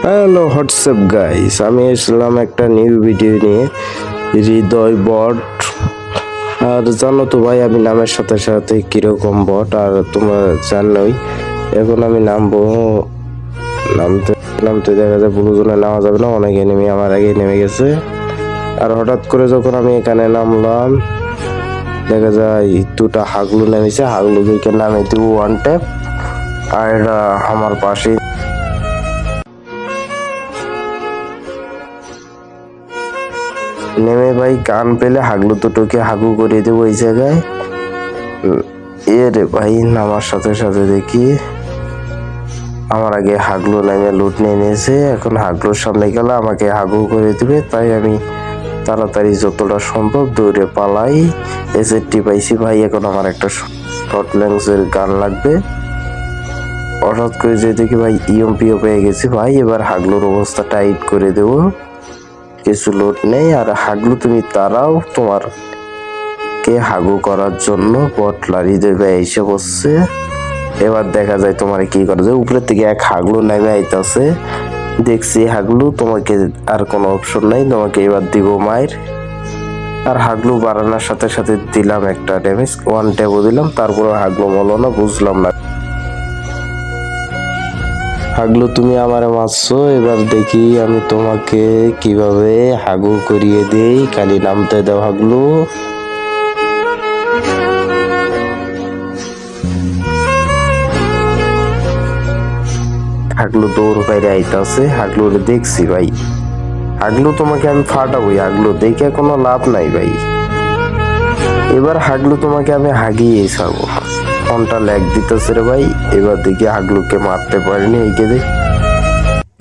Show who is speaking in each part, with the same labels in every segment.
Speaker 1: Hello WhatsApp guys, আমি এসলাম একটা new video নিয়ে। হৃদয় বট। আর জানো তো ভাই, আমি নামের সাথে সাথে কিরকম বট আর তোমরা জানোই। এখন আমি নামবো, নামতে নামতে দেখা যায় ব্লু জোনে নামা যাবে না, অনেক এনিমি আমার আগে নেমে গেছে। আর হঠাৎ করে যখন আমি এখানে নামলাম, দেখা যায় দুটা হাগলু নেমেছে। হাগলু দিকে নামে দিব ওয়ান ট্যাপ, আর এটা আমার পাশে নেমে ভাই কান পেলে হাগলু দুটোকে হাগু করে দেবো এই জায়গায়। এ রে ভাই, নামার সাথে সাথে দেখি আমার আগে হাগলু নেমে লুট নিয়ে নিয়েছে। এখন হাগলুর সামনে গেলে আমাকে হাগু করে দিবে, তাই আমি তাড়াতাড়ি যতটা সম্ভব দৌড়ে পালাই। এসএসটি পাইছি ভাই, এখন আমার একটা শর্ট লেন্সের গান লাগবে। হঠাৎ করে যে দেখি ভাই ইএমপিও পেয়ে গেছি ভাই, এবার হাগলুর অবস্থা টাইট করে দেবো। কিছু লোড নেই। আর হাগলু তুমি তারাও, তোমার কে হাগু করার জন্য পটলারি দেবে এসে বসছে। এবার দেখা যায় তোমার কি করা যায়। উপরের থেকে এক হাগলু নেমে আইতাছে, দেখছি হাগলু, তোমাকে আর কোনো অপশন নাই, তোমাকে এবার দিব মায়ের। আর হাগলু বাড়ানোর সাথে সাথে দিলাম একটা ড্যামেজ, ওয়ান ট্যাপও দিলাম, তারপরে হাগলু মলো না, বুঝলাম না। হাগলু তুমি আমারে মারছো, এবার দেখি আমি তোমাকে কিভাবে হাগু করিয়ে দেই। খালি নামতে দাও হাগলু। হাগলু দৌড় বাইরে আইতাছে, হাগলুর দেখছি ভাই। হাগলু তোমাকে আমি ফাটাবই, হাগলু দেখে কোনো লাভ নাই ভাই। এবার হাগলু তোমাকে আমি হাগিয়ে ছাড়বো। ফোনটা ল্যাগ দিতেছে রে ভাই। এবার দেখি হাগলুকে মারতে পারিনি, এইকে দেখ।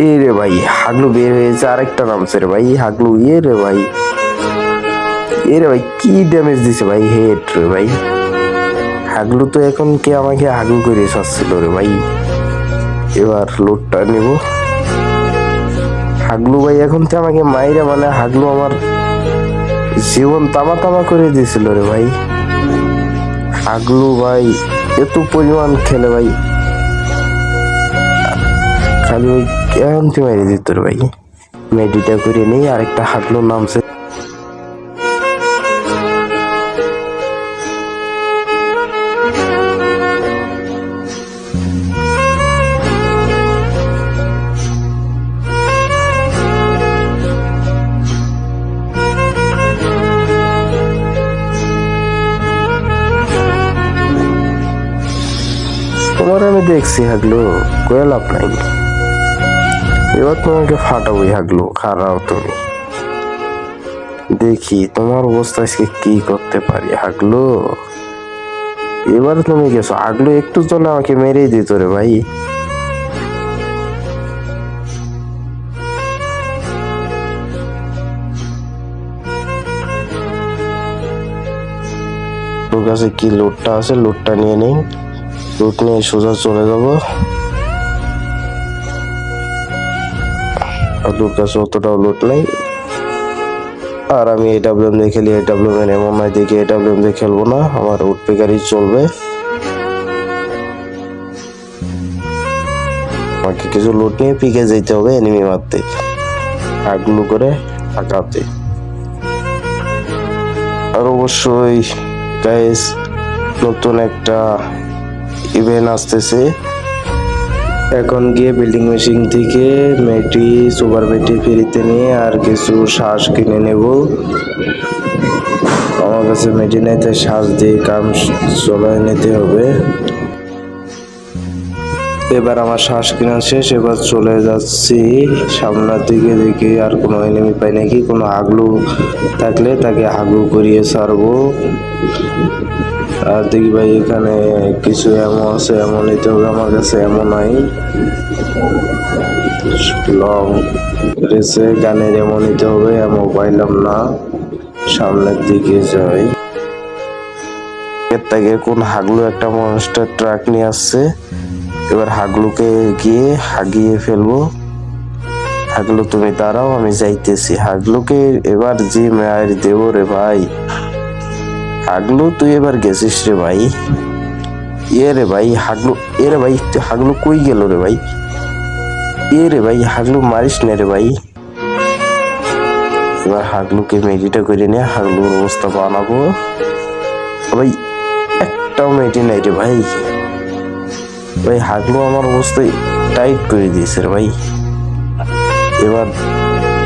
Speaker 1: এ রে ভাই, হাগলু বের হয়েছে, আরেকটা নামছে রে ভাই হাগলু। এ রে ভাই, এ রে ভাই, কি ড্যামেজ দিছে ভাই, হেড রে ভাই। হাগলু তো এখন কে আমাকে হাগু করে ছাড়ছিল রে ভাই। এবার লোডটা নিব। হাগলু ভাই এখন তো আমাকে মাইরা, মানে হাগলু আমার জীবন তামা তামা করে দিয়েছিল রে ভাই। হাগলু ভাই এত পরিমাণ খেলে ভাই, খালি ওই এখন তুই মাইরে দিত রে ভাই। মেডিটা করে নেই, আরেকটা হাগলু নামছে। তোমার আমি দেখছি হাগলু, কয়ে লাভ নাই। এবার তোমাকে ফাটাবই হাগলু, খারাও তুমি। দেখি তোমার অবস্থা আজকে কি করতে পারি হাগলু। এবার তুমি গেছো হাগলু, একটু জন্য আমাকে মেরেই দিত রে ভাই। তোর কাছে কি লোডটা আছে, লোডটা নিয়ে নেই। লুট নিয়ে সোজা চলে যাব। তোর কাছে অতটাও লুট নেই। আর আমি এডাব্লিউএম দিয়ে খেলি, এডাব্লিউএম এমন নয় দেখি এডাব্লিউএম দিয়ে খেলবো না, আমার উঠ পেকারি চলবে। আমাকে কিছু লুট নিয়ে পিকে যেতে হবে এনিমি মারতে, হাগলু করে হাঁকাতে। আর অবশ্যই গাইস, নতুন একটা ইভেন্ট আসতেছে। এখন গিয়ে বিল্ডিং মেশিন থেকে মেটি, সুপার মেটি ফ্রিতে নিয়ে আর কিছু শ্বাস কিনে নেব। আমার কাছে মেটি নেই, তাই শ্বাস দিয়ে কাম চলায় নিতে হবে। এবার আমার শ্বাস কিনা শেষ, এবার চলে যাচ্ছি সামনের দিকে। দেখি আর কোনো এনিমি পাই নাকি, কোনো হাগলু থাকলে তাকে হাগু করিয়ে ছাড়বো। আর দেখি ভাই এখানে কিছু এমন আছে, এমন নিতে হবে। আমার কাছে এমন নাই। লং রেসে গানের এমন নিতে হবে, এমন পাইলাম না। সামনের দিকে যাই। এর থেকে কোন হাগলু একটা মনস্টার ট্রাক নিয়ে আসছে। এবার হাগলুকে গিয়ে হাগিয়ে ফেলবো। হাগলু তুমি দাঁড়াও, আমি যাইতেছি। হাগলুকে এবার যে মায়ের দেব রে ভাই। হাগলু তুই এবার গেছিস রে ভাই। এ রে ভাই হাগলু, এ রে ভাই হাগলু কই গেল রে ভাই। এ রে ভাই হাগলু মারিস না রে ভাই। এবার হাগলুকে মেডিটা করে নিয়ে হাগলুর অবস্থা বানাবো। ভাই একটাও মেডি নাই রে ভাই। ভাই হাগলু আমার অবস্থায় টাইট করে দিয়েছে রে ভাই। এবার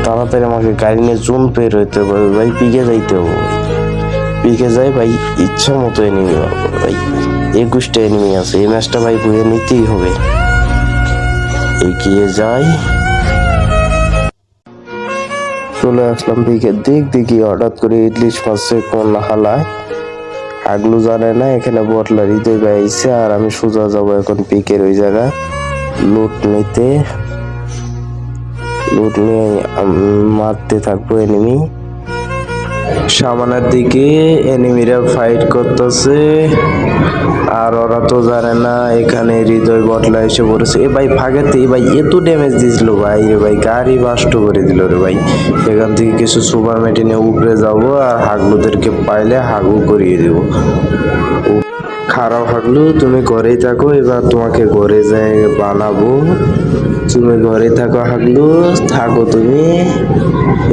Speaker 1: তাড়াতাড়ি আমাকে গাড়ি নিয়ে জুন পের হইতে হবে ভাই, পিকে যাইতে হবে। পিকে যাই ভাই, ইচ্ছা মতো এনিমি মারবো ভাই। 21টা এনিমি আছে, এই ম্যাচটা ভাই বুঝে নিতেই হবে। এগিয়ে যাই, চলে আসলাম পিকের দিক। দেখি হঠাৎ করে ইলিশ মাছে কোন হালায় হাগলু জানে না এখানে বটলা হৃদয় বাইছে, আর আমি সোজা যাবো এখন পিকের ওই জায়গায় লুট নিতে। লুট নিয়ে মারতে থাকবো এনিমি। সামনের দিকে এনিমিরা ফাইট করতেছে, আর ওরা তো জানে না এখানে হৃদয় বটলা এসে পড়েছে। এ ভাই ভাগেতে ভাই এত ড্যামেজ দিয়েছিল ভাই রে ভাই, গাড়ি বাস্ট করে দিল রে ভাই। এখান থেকে কিছু সুপার মেটিনে উপরে যাবো, আর হাগলুদেরকে পাইলে হাগু করিয়ে দেবো। খারাপ হাগলু তুমি ঘরেই থাকো, এবার তোমাকে ঘরে যাই বানাবো। তুমি ঘরে থাকো হাগলু, থাকো তুমি।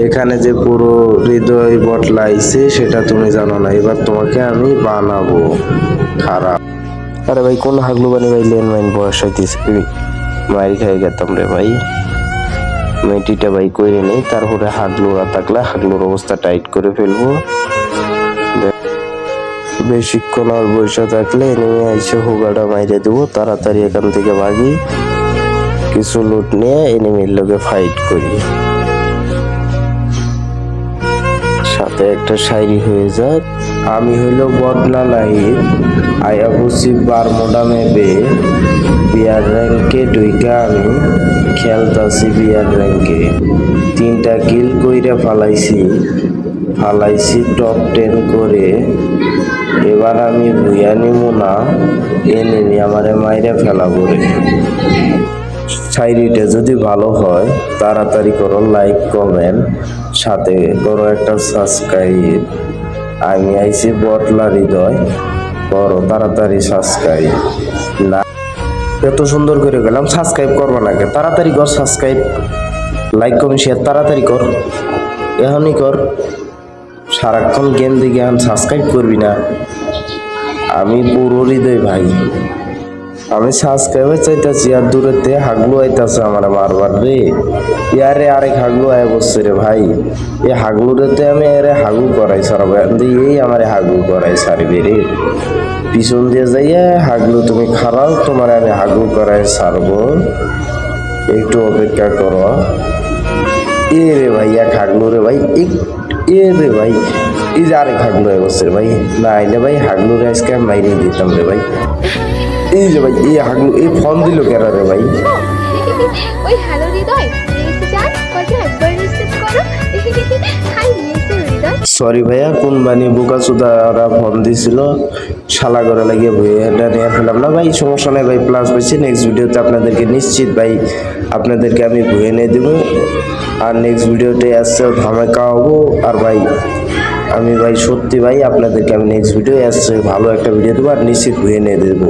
Speaker 1: এখানে যে পুরো হৃদয় বটলাইছে সেটা তুমি জানো না, এবার তোমাকে আমি বানাবো। খারাপ। আরে ভাই কোন হাগলু বানি ভাই, লেন মাইন বয়স হইতেছে, মারি খাই গেতাম রে ভাই। মেটিটা ভাই কইরে নেই, তারপরে হাগলুরা থাকলে হাগলুর অবস্থা টাইট করে ফেলবো। বেশিক্ষণ আর বসে থাকলে নেমে এসে হুগাটা মাইরে দেবো। তাড়াতাড়ি এখান থেকে ভাগি, কিছু লুট নিয়ে এনিমির লোকে ফাইট করি। সাথে একটা শায়রি হয়ে যাক। আমি হইল বদলা লাইফ, আয়া বুঝি বারমোডা মেপে, বিয়ার র্যাঙ্কে ডুইকা আমি খেলতাছি বিয়ার র্যাঙ্কে। 3টা কিল কইরা ফালাইছি টপ 10 করে। এবার আমি ভুইয়া নিমু না, এনিমি আমারে মাইরা ফেলাবো রে। শায়রিটা যদি ভালো হয় তাড়াতাড়ি করো লাইক কমেন্ট, সাথে করো একটা সাবস্ক্রাইব। আমি আইছি বটলা হৃদয়, করো তাড়াতাড়ি সাবস্ক্রাইব। এত সুন্দর করে গেলাম, সাবস্ক্রাইব করবো নাকি? তাড়াতাড়ি কর সাবস্ক্রাইব, লাইক কমেন্ট শেয়ার তাড়াতাড়ি কর, এখনই কর। সারাক্ষণ গেম দেখে এখন সাবস্ক্রাইব করবি না? আমি পুরো হৃদয় ভাই, আমি সাবস্ক্রাইবার চাইতেছি, আর দূরেতে হাগলু আইতাছে আমার মারবার রে। ইয়ারে আরেক হাগলু আয় বসছে রে ভাই। এই হাগলুরেতে আমি এরে হাগু করাই সারবো, এই আমার হাগু করাই সারবে রে। পিছন দিয়ে যাইয়া হাগলু তুমি খারাও, তোমার আমি হাগু করাই সারবো, একটু অপেক্ষা করো। এ রে ভাই এক হাগলু রে ভাই, এ রে ভাই এই যে আরেক হাগলু আয় বসছে রে ভাই। না আইলে ভাই হাগলুরে আজকে আমি মাইরে দিতাম রে ভাই। এই যে ভাই এই হাগলু এই ফোন দিল কেন রে ভাই?
Speaker 2: ওই হ্যালো হৃদয়, প্লিজ জান কত একবার রিসিভ করো। হাই মিস হৃদয়।
Speaker 1: সরি ভাইয়া, কোন বানি বোকাচোদারা ফোন দিছিল, শালা করে লাগিয়ে এটা নিয়ে ফেলাম না ভাই। সমস্যা নেই ভাই, প্লাস পাইছি। নেক্সট ভিডিওতে আপনাদেরকে নিশ্চিত ভাই আপনাদেরকে আমি ভুয়ে নিয়ে দেবো। আর নেক্সট ভিডিওতে আসছে ধামাকা হবো। আর ভাই আমি ভাই সত্যি ভাই আপনাদেরকে আমি নেক্সট ভিডিও আসছে ভালো একটা ভিডিও দেবো, আর নিশ্চিত ভুয়ে নিয়ে দেবো।